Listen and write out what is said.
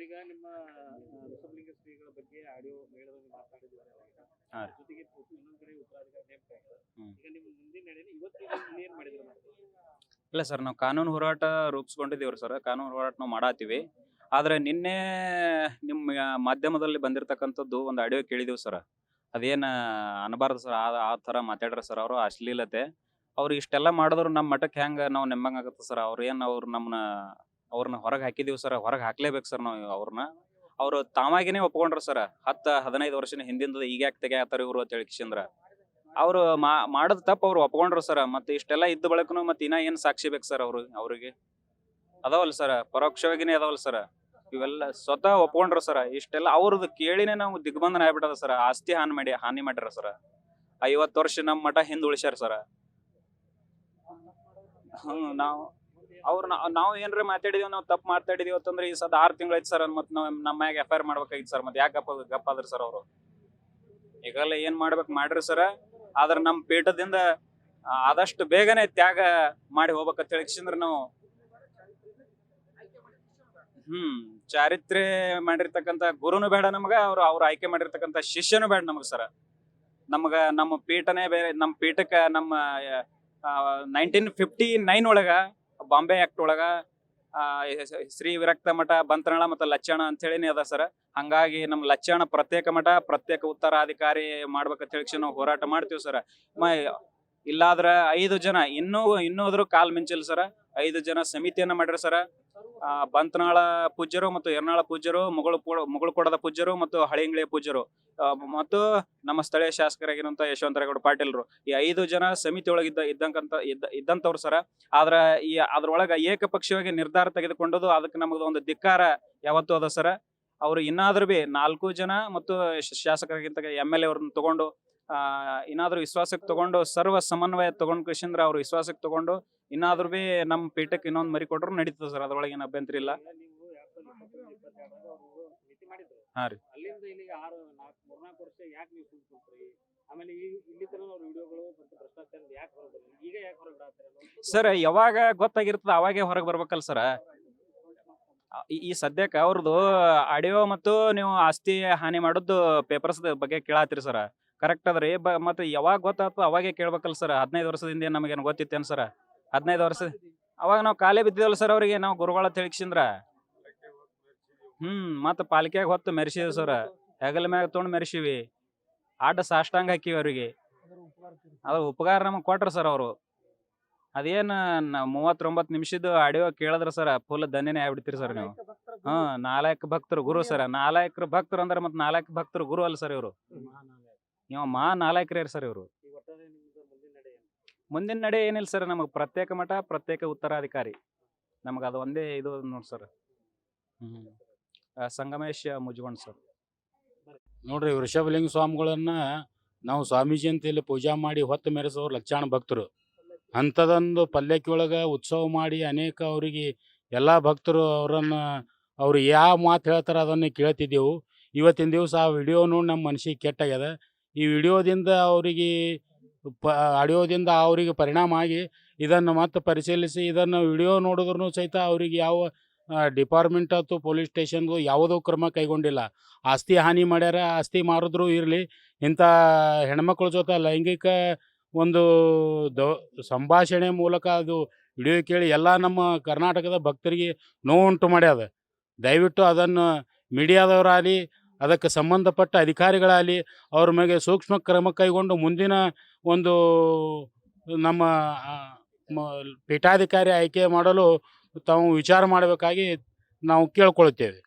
ಈಗ ನಿಮ್ಮ ಋಷಭಲಿಂಗ ಶ್ರೀಗಳ ಬಗ್ಗೆ ಆಡಿಯೋ ಮೇಳದಲ್ಲಿ ಮಾತಾಡಿದ್ದಾರೆ ಹಾ ರೀ. ಜೊತೆಗೆ ಇನ್ನೊಂದ್ ಕಡೆ ಉತ್ತರಾಧಿಕಾರಿ ನೇಮಕ ಆಗಿದೆ. ಹ್ಮ್. ಈಗ ನಿಮ್ಮ ಮುಂದಿನ ನಡೆಯಲ್ಲಿ ಇವತ್ತಿಗೆ ಏನ್ ಮಾಡಿದ್ರು ಮತ್ತೆ? ಇಲ್ಲ ಸರ್, ನಾವು ಕಾನೂನು ಹೋರಾಟ ರೂಪಿಸ್ಕೊಂಡಿದ್ದೀವ್ರಿ ಸರ್. ಕಾನೂನು ಹೋರಾಟ ನಾವು ಮಾಡಾತೀವಿ. ಆದ್ರೆ ನಿನ್ನೆ ನಿಮ್ಮ ಮಾಧ್ಯಮದಲ್ಲಿ ಬಂದಿರತಕ್ಕಂಥದ್ದು ಒಂದು ಆಡಿಯೋ ಕೇಳಿದೀವಿ ಸರ್. ಅದೇನ ಅನಬಾರ್ದು ಸರ್. ಆ ಥರ ಮಾತಾಡ್ರ ಸರ್ ಅವರು, ಅಶ್ಲೀಲತೆ. ಅವ್ರು ಇಷ್ಟೆಲ್ಲ ಮಾಡಿದ್ರು ನಮ್ಮ ಮಠಕ್ಕೆ ಹೆಂಗ ನಾವು ನೆಮ್ಮಂಗಾಗತ್ತೆ ಸರ್. ಅವ್ರನ್ನ ಹೊರಗೆ ಹಾಕಿದೀವಿ ಸರ್. ಹೊರಗೆ ಹಾಕ್ಲೇಬೇಕು ಸರ್ ನಾವು ಅವ್ರನ್ನ. ಅವ್ರು ತಾವಾಗಿನೇ ಒಪ್ಕೊಂಡ್ರು ಸರ್. 10-15 ವರ್ಷದ ಹಿಂದಿಂದ ಈಗ ಯಾಕೆ ತೆಗಿಯಾತಾರ ಇವ್ರು ಅಂತ ಹೇಳಿ ಕಿಶಂದ್ರ ಅವ್ರು ಮಾಡೋದ್ ತಪ್ಪ ಅವ್ರು ಒಪ್ಕೊಂಡ್ರು ಸರ್. ಮತ್ತೆ ಇಷ್ಟೆಲ್ಲ ಇದ್ದ ಬಳಕನು ಮತ್ತೆ ಇನ್ನ ಏನ್ ಸಾಕ್ಷಿ ಬೇಕು ಸರ್ ಅವ್ರಿಗೆ ಅದಾವಲ್ ಸರ್, ಪರೋಕ್ಷವಾಗಿನೇ ಅದಾವಲ್ ಸರ್. ಇವೆಲ್ಲ ಸ್ವತಃ ಒಪ್ಕೊಂಡ್ರು ಸರ್. ಇಷ್ಟೆಲ್ಲ ಅವ್ರದ್ದು ಕೇಳಿನೇ ನಾವು ದಿಗ್ಬಂಧನ ಆಗ್ಬಿಟ್ಟದ ಸರ್. ಆಸ್ತಿ ಹಾನಿ ಮಾಡ್ಯಾರ ಸರ್. 50 ವರ್ಷ ನಮ್ಮ ಮಠ ಹಿಂದ್ ಉಳಿಸ್ಯಾರ ಸರ್. ನಾವು ಏನ್ರ ಮಾತಾಡಿದೀವಿ, ನಾವು ತಪ್ಪು ಮಾತಾಡಿದೀವಿ ಅಂತಂದ್ರೆ ಈ ಸದ 6 ತಿಂಗಳೈತಿ ಸರ್. ಮತ್ ನಾವ್ ನಮ್ಮ ಮ್ಯಾಗ FIR ಮಾಡ್ಬೇಕಾಗಿತ್ತು ಸರ್. ಮತ್ತೆ ಯಾಕೆ ಗಪ್ಪಾದ್ರಿ ಸರ್ ಅವರು? ಈಗಲ್ಲ ಏನ್ ಮಾಡ್ಬೇಕು ಮಾಡ್ರಿ ಸರ್. ಆದ್ರ ನಮ್ಮ ಪೀಠದಿಂದ ಆದಷ್ಟು ಬೇಗನೆ ತ್ಯಾಗ ಮಾಡಿ ಹೋಗ್ಬೇಕಂತ ಹೇಳಿಕ್ಸಿಂದ್ರ ನಾವು ಚಾರಿತ್ರ್ಯ ಮಾಡಿರ್ತಕ್ಕಂಥ ಗುರುನು ಬೇಡ ನಮಗ, ಅವ್ರು ಆಯ್ಕೆ ಮಾಡಿರ್ತಕ್ಕಂಥ ಶಿಷ್ಯನು ಬೇಡ ನಮಗ ಸರ್. ನಮ್ಮ ಪೀಠನೇ ಬೇರೆ. ನಮ್ಮ ಪೀಠಕ್ಕೆ ನಮ್ಮ 1959 ಒಳಗ ಬಾಂಬೆ ಆಕ್ಟ್ ಒಳಗ ಶ್ರೀ ವಿರಕ್ತ ಮಠ, ಬಂತನಾಳ ಮತ್ತು ಲಚ್ಚಾಣ ಅಂತ ಹೇಳಿನೇ ಅದ ಸರ್. ಹಂಗಾಗಿ ನಮ್ಮ ಲಚ್ಚಾಣ ಪ್ರತ್ಯೇಕ ಮಠ, ಪ್ರತ್ಯೇಕ ಉತ್ತರಾಧಿಕಾರಿ ಮಾಡ್ಬೇಕಂತ ಹೇಳಿ ನಾವು ಹೋರಾಟ ಮಾಡ್ತೀವಿ ಸರ್. ಇಲ್ಲಾದ್ರ 5 ಜನ ಇನ್ನೂ ಕಾಲ್ ಮಿಂಚಿಲ್ಲ ಸರ್. 5 ಜನ ಸಮಿತಿಯನ್ನ ಮಾಡ್ರಿ ಸರ್. ಬಂತನಾಳ ಪೂಜ್ಯರು ಮತ್ತು ಎರ್ನಾಳ ಪೂಜ್ಯರು, ಮುಗುಳುಕೊಡದ ಪೂಜ್ಯರು ಮತ್ತು ಹಳಿಂಗ್ಳಿಯ ಪೂಜ್ಯರು ಮತ್ತು ನಮ್ಮ ಸ್ಥಳೀಯ ಶಾಸಕರಾಗಿರುವಂತ ಯಶವಂತರೇಗೌಡ ಪಾಟೀಲ್ರು, ಈ 5 ಜನ ಸಮಿತಿ ಒಳಗಿದ್ದ ಇದ್ದಂತವ್ರು ಸರ. ಅದ್ರೊಳಗ ಏಕಪಕ್ಷವಾಗಿ ನಿರ್ಧಾರ ತೆಗೆದುಕೊಂಡದು, ಅದಕ್ಕೆ ನಮಗ ಒಂದು ಧಿಕ್ಕಾರ ಯಾವತ್ತೂ ಅದ ಸರ. ಅವ್ರು ಇನ್ನಾದ್ರೂ ಬಿ 4 ಜನ ಮತ್ತು ಶಾಸಕರಾಗಿಂತ MLA ಅವ್ರನ್ನ ತಗೊಂಡು ಇನ್ನಾದ್ರೂ ವಿಶ್ವಾಸಕ್ಕೆ ತಗೊಂಡು, ಸರ್ವ ಸಮನ್ವಯ ತಗೊಂಡ್ ಕೃಷ್ಣಂದ್ರ ಅವ್ರು ವಿಶ್ವಾಸಕ್ಕೆ ತಗೊಂಡು ಇನ್ನಾದ್ರೂ ಬಿ ನಮ್ಮ ಪೀಠಕ್ಕೆ ಇನ್ನೊಂದು ಮರಿ ಕೊಟ್ರು ನಡೀತದೆ ಸರ್. ಅದ್ರೊಳಗೆ ಏನು ಅಭ್ಯಂತರ ಇಲ್ಲ. ಹಾ ರೀ. ಅಲ್ಲಿಂದ ಇಲ್ಲಿಗೆ 3-4 ವರ್ಷ ಯಾಕೆ ನೀವು ಸುಮ್ಕೊಂಡ್ರಿ? ಆಮೇಲೆ ಇಲ್ಲಿ ತನ ನಾವು ವಿಡಿಯೋಗಳು ಮತ್ತು ಭ್ರಷ್ಟಾಚಾರ ಯಾಕೆ ಹೊರಗೆ ಈಗ ಯಾಕೆ ಹೊರಗೆ ಬಿಡಾತ್ತೀರ ಸರ್? ಯಾವಾಗ ಗೊತ್ತಾಗಿರ್ತದ ಅವಾಗೇ ಹೊರಗೆ ಬರ್ಬೇಕಲ್ಲ ಸರ್. ಈ ಸದ್ಯಕ್ಕೆ ಅವ್ರದ್ದು ಆಡಿಯೋ ಮತ್ತು ನೀವು ಆಸ್ತಿ ಹಾನಿ ಮಾಡೋದು ಪೇಪರ್ಸ್ ಬಗ್ಗೆ ಕೇಳಾತ್ರಿ ಸರ್. ಕರೆಕ್ಟ್ ಅದ್ರಿ. ಮತ್ತೆ ಯಾವಾಗ ಗೊತ್ತಾಗ್ತದ ಅವಾಗೇ ಕೇಳ್ಬೇಕಲ್ಲ ಸರ್. 15 ವರ್ಷದಿಂದ ನಮಗೇನು ಗೊತ್ತಿತ್ತೇನು ಸರ್? 15 ವರ್ಷ ಅವಾಗ ನಾವು ಕಾಲೇ ಬಿದ್ದಿವಲ್ಲ ಸರ್ ಅವ್ರಿಗೆ, ನಾವು ಗುರುಗಳ ತಿಳಿಸಿಂದ್ರ. ಮತ್ತ ಪಾಲಿಕೆಯಾಗ ಹೊತ್ತು ಮೆರೆಸಿವಿ ಸರ್. ಹೆಗಲ ಮ್ಯಾಗ ತೊಗೊಂಡು ಮೆರೆಸಿವಿ. ಆಟ ಸಾಷ್ಟಾಂಗ ಹಾಕಿವಿ ಅವ್ರಿಗೆ. ಅದ್ರ ಉಪಕಾರ ನಮಗ್ ಕೊಟ್ರ ಸರ್ ಅವರು. ಅದೇನ್ 39 ನಿಮಿಷದ ಆಡಿಯೋ ಕೇಳಿದ್ರ ಸರ್, ಫುಲ್ ಧನ್ಯನೇ ಆಗ್ಬಿಡ್ತೀರಿ ಸರ್ ನೀವು. 4 ಭಕ್ತರು ಗುರು ಸರ್. 4 ಭಕ್ತರು ಅಂದ್ರೆ ಮತ್ತೆ 4 ಭಕ್ತರು ಗುರು ಅಲ್ಲ ಸರ್ ಇವರು. ಇವ ನಾಲ್ಕರೇ ಸರ್ ಇವರು. ಮುಂದಿನ ನಡೆ ಏನಿಲ್ಲ ಸರ್. ನಮಗ್ ಪ್ರತ್ಯೇಕ ಮಠ, ಪ್ರತ್ಯೇಕ ಉತ್ತರಾಧಿಕಾರಿ. ನಮಗ ಅದು ಒಂದೇ ಇದು ನೋಡ್ ಸರ್. ಸಂಗಮೇಶ್ ಮುಜುಗಣ್ ಸರ್. ನೋಡ್ರಿ, ವೃಷಭಲಿಂಗ ಸ್ವಾಮಿಗಳನ್ನ ನಾವು ಸ್ವಾಮೀಜಿ ಅಂತ ಇಲ್ಲಿ ಪೂಜಾ ಮಾಡಿ ಹೊತ್ತು ಮೆರೆಸೋರು ಲಕ್ಷಾಣ ಭಕ್ತರು. ಅಂಥದೊಂದು ಪಲ್ಲಕ್ಕಿ ಒಳಗೆ ಉತ್ಸವ ಮಾಡಿ ಅನೇಕ ಅವರಿಗೆ ಎಲ್ಲ ಭಕ್ತರು ಅವ್ರು ಯಾವ ಮಾತು ಹೇಳ್ತಾರೆ ಅದನ್ನು ಕೇಳ್ತಿದ್ದೆವು. ಇವತ್ತಿನ ದಿವಸ ಆ ವಿಡಿಯೋ ನೋಡಿ ನಮ್ಮ ಮನಸ್ಸಿಗೆ ಕೆಟ್ಟಾಗ್ಯದ. ಈ ವಿಡಿಯೋದಿಂದ ಆಡಿಯೋದಿಂದ ಅವರಿಗೆ ಪರಿಣಾಮ ಆಗಿ ಇದನ್ನು ಮತ್ತೆ ಪರಿಶೀಲಿಸಿ ಇದನ್ನು ವಿಡಿಯೋ ನೋಡಿದ್ರು ಸಹಿತ ಅವರಿಗೆ ಯಾವ ಡಿಪಾರ್ಟ್ಮೆಂಟ್ ಅಥವಾ ಪೊಲೀಸ್ ಸ್ಟೇಷನ್ಗೂ ಯಾವುದೋ ಕ್ರಮ ಕೈಗೊಂಡಿಲ್ಲ. ಆಸ್ತಿ ಹಾನಿ ಮಾಡ್ಯಾರ, ಆಸ್ತಿ ಮಾರಿದ್ರು ಇರಲಿ. ಇಂಥ ಹೆಣ್ಮಕ್ಳ ಜೊತೆ ಲೈಂಗಿಕ ಒಂದು ಸಂಭಾಷಣೆ ಮೂಲಕ ಅದು ವಿಡಿಯೋ ಕೇಳಿ ಎಲ್ಲ ನಮ್ಮ ಕರ್ನಾಟಕದ ಭಕ್ತರಿಗೆ ನೋವುಂಟು ಮಾಡ್ಯಾದ. ದಯವಿಟ್ಟು ಅದನ್ನು ಮೀಡಿಯಾದವರಾಗಲಿ, ಅದಕ್ಕೆ ಸಂಬಂಧಪಟ್ಟ ಅಧಿಕಾರಿಗಳಾಗಲಿ ಅವ್ರ ಮೇಲೆ ಸೂಕ್ಷ್ಮ ಕ್ರಮ ಕೈಗೊಂಡು ಮುಂದಿನ ಒಂದು ನಮ್ಮ ಪೀಠಾಧಿಕಾರಿ ಆಯ್ಕೆ ಮಾಡಲು ತಾವು ವಿಚಾರ ಮಾಡಬೇಕಾಗಿ ನಾವು ಕೇಳ್ಕೊಳ್ತೇವೆ.